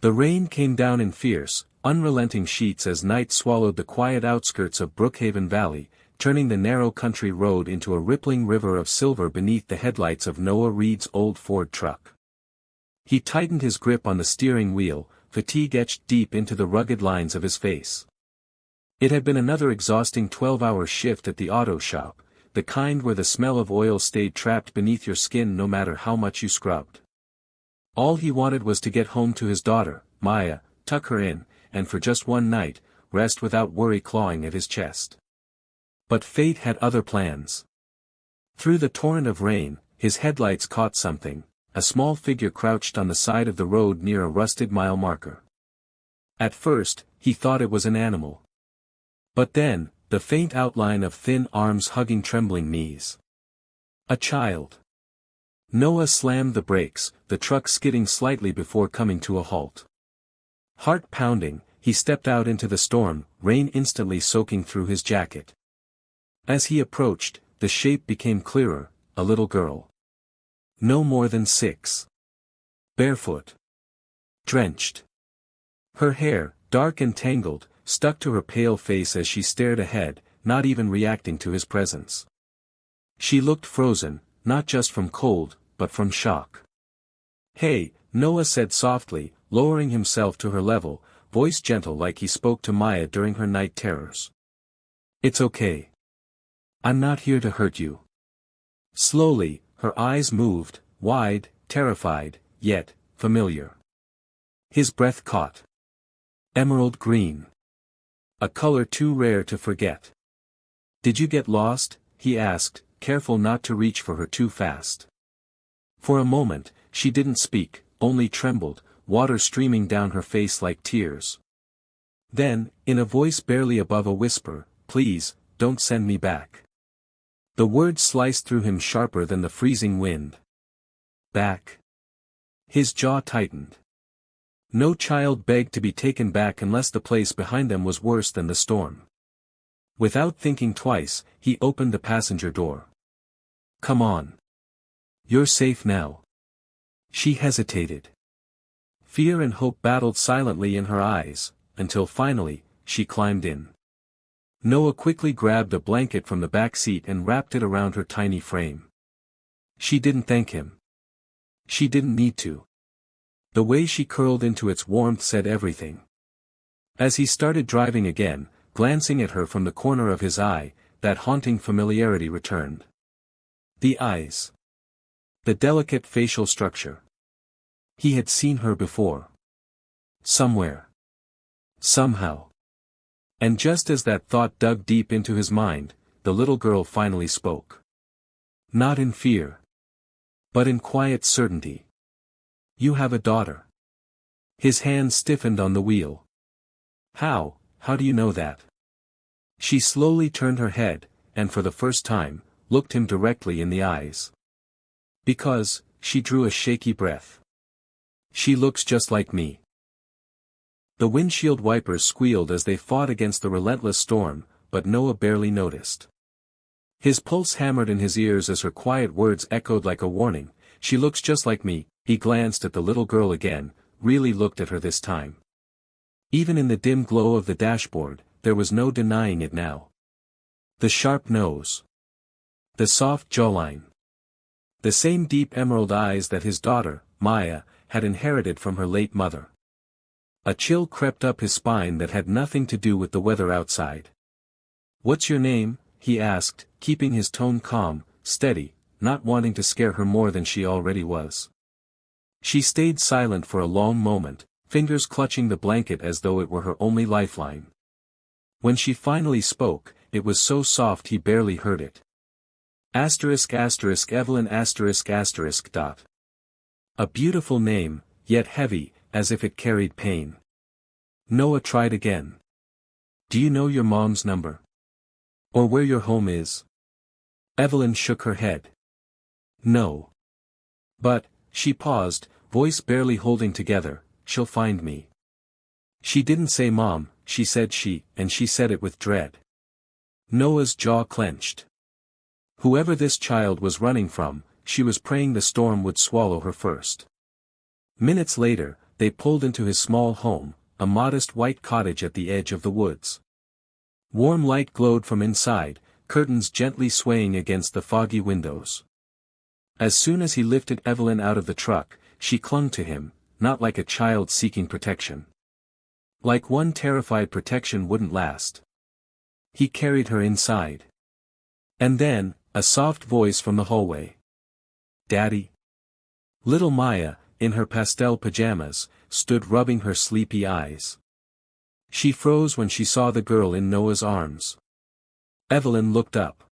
The rain came down in fierce, unrelenting sheets as night swallowed the quiet outskirts of Brookhaven Valley, turning the narrow country road into a rippling river of silver beneath the headlights of Noah Reed's old Ford truck. He tightened his grip on the steering wheel, fatigue etched deep into the rugged lines of his face. It had been another exhausting 12-hour shift at the auto shop, the kind where the smell of oil stayed trapped beneath your skin no matter how much you scrubbed. All he wanted was to get home to his daughter, Maya, tuck her in, and for just one night, rest without worry clawing at his chest. But fate had other plans. Through the torrent of rain, his headlights caught something, a small figure crouched on the side of the road near a rusted mile marker. At first, he thought it was an animal. But then, the faint outline of thin arms hugging trembling knees. A child. Noah slammed the brakes, the truck skidding slightly before coming to a halt. Heart pounding, he stepped out into the storm, rain instantly soaking through his jacket. As he approached, the shape became clearer, a little girl. No more than 6. Barefoot. Drenched. Her hair, dark and tangled, stuck to her pale face as she stared ahead, not even reacting to his presence. She looked frozen, not just from cold, but from shock. "Hey," Noah said softly, lowering himself to her level, voice gentle like he spoke to Maya during her night terrors. "It's okay. I'm not here to hurt you." Slowly, her eyes moved, wide, terrified, yet familiar. His breath caught. Emerald green. A color too rare to forget. "Did you get lost?" he asked, careful not to reach for her too fast. For a moment, she didn't speak, only trembled, water streaming down her face like tears. Then, in a voice barely above a whisper, "Please, don't send me back." The words sliced through him sharper than the freezing wind. Back. His jaw tightened. No child begged to be taken back unless the place behind them was worse than the storm. Without thinking twice, he opened the passenger door. "Come on. You're safe now." She hesitated. Fear and hope battled silently in her eyes, until finally, she climbed in. Noah quickly grabbed a blanket from the back seat and wrapped it around her tiny frame. She didn't thank him. She didn't need to. The way she curled into its warmth said everything. As he started driving again, glancing at her from the corner of his eye, that haunting familiarity returned. The eyes. The delicate facial structure. He had seen her before. Somewhere. Somehow. And just as that thought dug deep into his mind, the little girl finally spoke. Not in fear. But in quiet certainty. "You have a daughter." His hand stiffened on the wheel. How do you know that?" She slowly turned her head, and for the first time, looked him directly in the eyes. "Because," she drew a shaky breath. "She looks just like me." The windshield wipers squealed as they fought against the relentless storm, but Noah barely noticed. His pulse hammered in his ears as her quiet words echoed like a warning. "She looks just like me." He glanced at the little girl again, really looked at her this time. Even in the dim glow of the dashboard, there was no denying it now. The sharp nose. The soft jawline. The same deep emerald eyes that his daughter, Maya, had inherited from her late mother. A chill crept up his spine that had nothing to do with the weather outside. "What's your name?" he asked, keeping his tone calm, steady, not wanting to scare her more than she already was. She stayed silent for a long moment, fingers clutching the blanket as though it were her only lifeline. When she finally spoke, it was so soft he barely heard it. Evelyn **. A beautiful name, yet heavy, as if it carried pain. Noah tried again. "Do you know your mom's number? Or where your home is?" Evelyn shook her head. "No. But," she paused, voice barely holding together, "she'll find me." She didn't say mom, she said she, and she said it with dread. Noah's jaw clenched. Whoever this child was running from, she was praying the storm would swallow her first. Minutes later, they pulled into his small home, a modest white cottage at the edge of the woods. Warm light glowed from inside, curtains gently swaying against the foggy windows. As soon as he lifted Evelyn out of the truck, she clung to him, not like a child seeking protection. Like one terrified protection wouldn't last. He carried her inside. And then, a soft voice from the hallway. "Daddy?" Little Maya, in her pastel pajamas, stood rubbing her sleepy eyes. She froze when she saw the girl in Noah's arms. Evelyn looked up.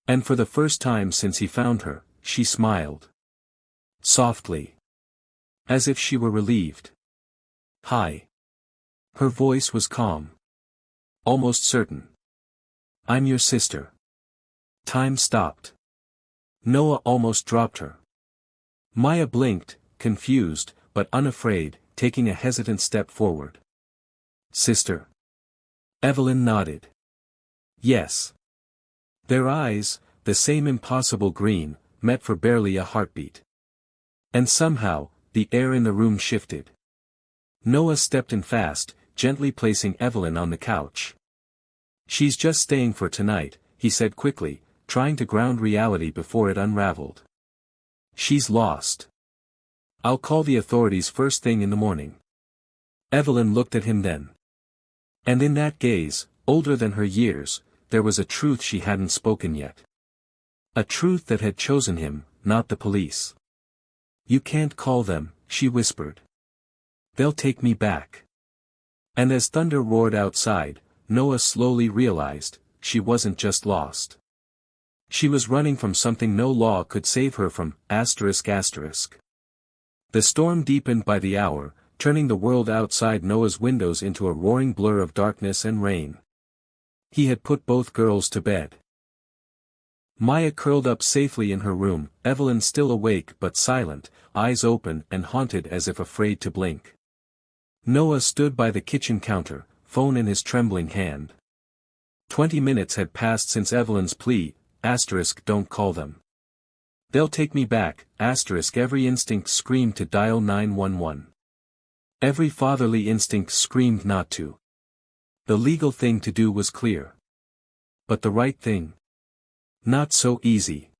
And for the first time since he found her, she smiled. Softly. As if she were relieved. "Hi." Her voice was calm. Almost certain. "I'm your sister." Time stopped. Noah almost dropped her. Maya blinked, confused, but unafraid, taking a hesitant step forward. "Sister?" Evelyn nodded. "Yes." Their eyes, the same impossible green, met for barely a heartbeat. And somehow, the air in the room shifted. Noah stepped in fast, gently placing Evelyn on the couch. "She's just staying for tonight," he said quickly, trying to ground reality before it unraveled. "She's lost. I'll call the authorities first thing in the morning." Evelyn looked at him then. And in that gaze, older than her years, there was a truth she hadn't spoken yet. A truth that had chosen him, not the police. "You can't call them," she whispered. "They'll take me back." And as thunder roared outside, Noah slowly realized, she wasn't just lost. She was running from something no law could save her from, ***. The storm deepened by the hour, turning the world outside Noah's windows into a roaring blur of darkness and rain. He had put both girls to bed. Maya curled up safely in her room, Evelyn still awake but silent, eyes open and haunted as if afraid to blink. Noah stood by the kitchen counter, phone in his trembling hand. 20 minutes had passed since Evelyn's plea, "Don't call them. They'll take me back," every instinct screamed to dial 911. Every fatherly instinct screamed not to. The legal thing to do was clear. But the right thing? Not so easy.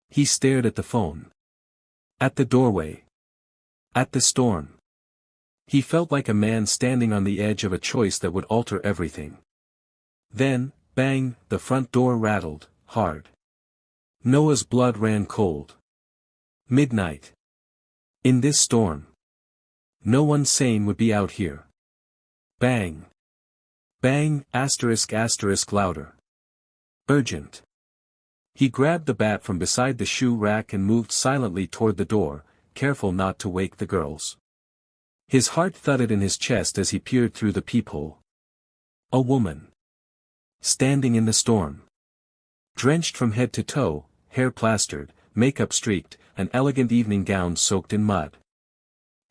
He stared at the phone. At the doorway. At the storm. He felt like a man standing on the edge of a choice that would alter everything. Then, bang, the front door rattled, hard. Noah's blood ran cold. Midnight. In this storm. No one sane would be out here. Bang. Bang, *** Urgent. He grabbed the bat from beside the shoe rack and moved silently toward the door, careful not to wake the girls. His heart thudded in his chest as he peered through the peephole. A woman. Standing in the storm. Drenched from head to toe, hair plastered, makeup streaked, an elegant evening gown soaked in mud.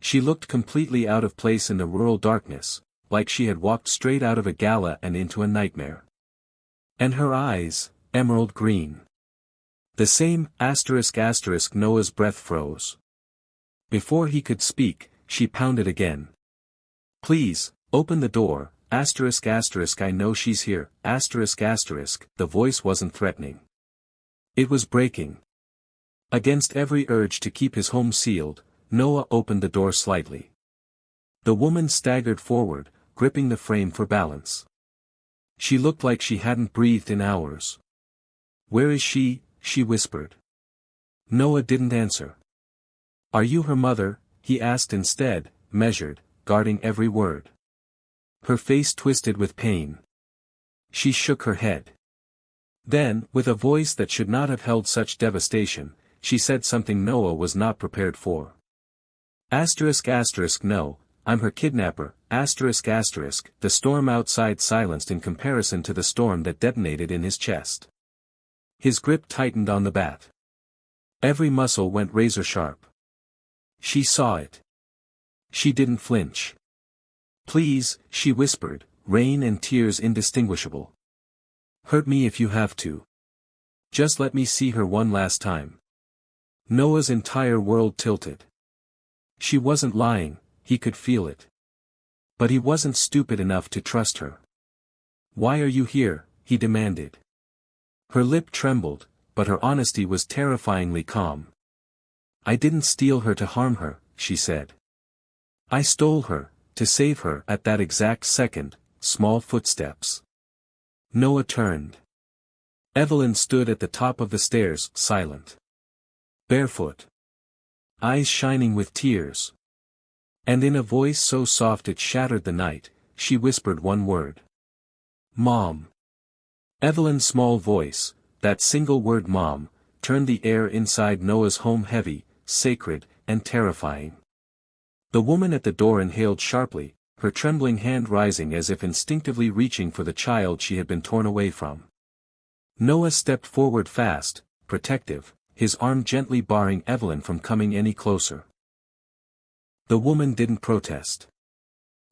She looked completely out of place in the rural darkness, like she had walked straight out of a gala and into a nightmare. And her eyes, emerald green. The same, ***. Noah's breath froze. Before he could speak, she pounded again. "Please, open the door, ***. I know she's here, ***. The voice wasn't threatening. It was breaking. Against every urge to keep his home sealed, Noah opened the door slightly. The woman staggered forward, gripping the frame for balance. She looked like she hadn't breathed in hours. "Where is she?" she whispered. Noah didn't answer. "Are you her mother?" he asked instead, measured, guarding every word. Her face twisted with pain. She shook her head. Then, with a voice that should not have held such devastation, she said something Noah was not prepared for. No, I'm her kidnapper, ***. The storm outside silenced in comparison to the storm that detonated in his chest. His grip tightened on the bat. Every muscle went razor sharp. She saw it. She didn't flinch. "Please," she whispered, rain and tears indistinguishable. "Hurt me if you have to. Just let me see her one last time." Noah's entire world tilted. She wasn't lying, he could feel it. But he wasn't stupid enough to trust her. "Why are you here?" he demanded. Her lip trembled, but her honesty was terrifyingly calm. "I didn't steal her to harm her," she said. "I stole her, to save her." At that exact second, small footsteps. Noah turned. Evelyn stood at the top of the stairs, silent. Barefoot. Eyes shining with tears. And in a voice so soft it shattered the night, she whispered one word. "Mom." Evelyn's small voice, that single word "Mom," turned the air inside Noah's home heavy, sacred, and terrifying. The woman at the door inhaled sharply, her trembling hand rising as if instinctively reaching for the child she had been torn away from. Noah stepped forward fast, protective, his arm gently barring Evelyn from coming any closer. The woman didn't protest.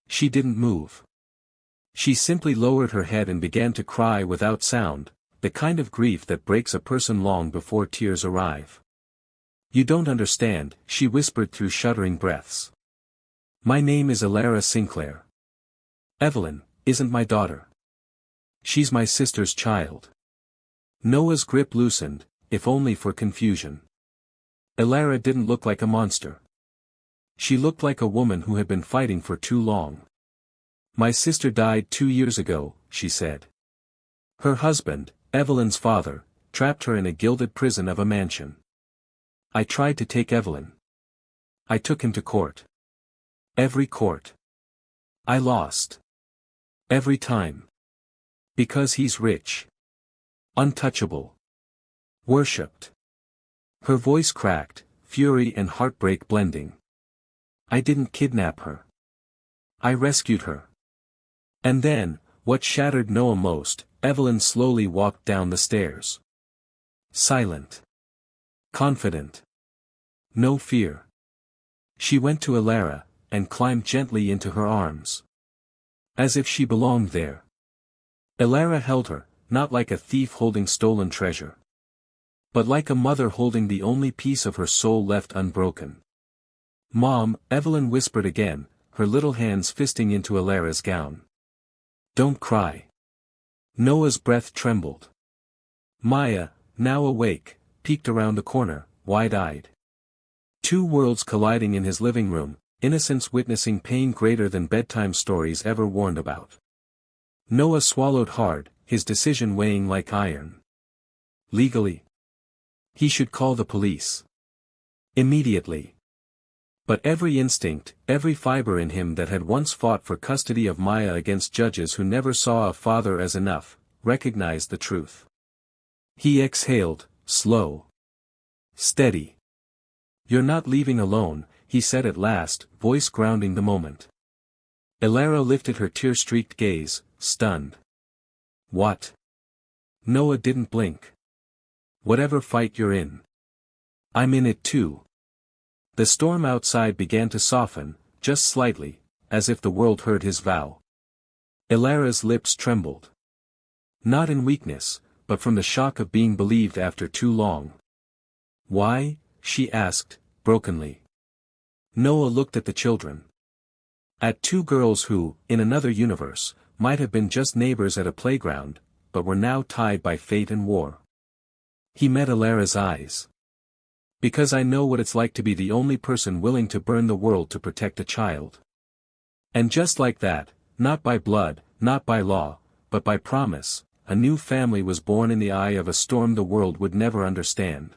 She didn't move. She simply lowered her head and began to cry without sound, the kind of grief that breaks a person long before tears arrive. "You don't understand," she whispered through shuddering breaths. "My name is Alara Sinclair. Evelyn isn't my daughter. She's my sister's child." Noah's grip loosened, if only for confusion. Alara didn't look like a monster. She looked like a woman who had been fighting for too long. "My sister died 2 years ago," she said. Her husband, Evelyn's father, trapped her in a gilded prison of a mansion. "I tried to take Evelyn. I took him to court. Every court. I lost. Every time. Because he's rich. Untouchable. Worshipped." Her voice cracked, fury and heartbreak blending. "I didn't kidnap her. I rescued her." And then, what shattered Noah most, Evelyn slowly walked down the stairs. Silent. Confident. No fear. She went to Alara, and climbed gently into her arms. As if she belonged there. Alara held her, not like a thief holding stolen treasure. But like a mother holding the only piece of her soul left unbroken. "Mom," Evelyn whispered again, her little hands fisting into Alara's gown. "Don't cry." Noah's breath trembled. Maya, now awake, peeked around the corner, wide-eyed. Two worlds colliding in his living room, innocence witnessing pain greater than bedtime stories ever warned about. Noah swallowed hard, his decision weighing like iron. Legally. He should call the police. Immediately. But every instinct, every fiber in him that had once fought for custody of Maya against judges who never saw a father as enough, recognized the truth. He exhaled, slow. Steady. "You're not leaving alone," he said at last, voice grounding the moment. Alara lifted her tear-streaked gaze, stunned. "What?" Noah didn't blink. "Whatever fight you're in. I'm in it too." The storm outside began to soften, just slightly, as if the world heard his vow. Alara's lips trembled. Not in weakness, but from the shock of being believed after too long. "Why?" she asked, brokenly. Noah looked at the children. At two girls who, in another universe, might have been just neighbors at a playground, but were now tied by fate and war. He met Alara's eyes. "Because I know what it's like to be the only person willing to burn the world to protect a child." And just like that, not by blood, not by law, but by promise, a new family was born in the eye of a storm the world would never understand.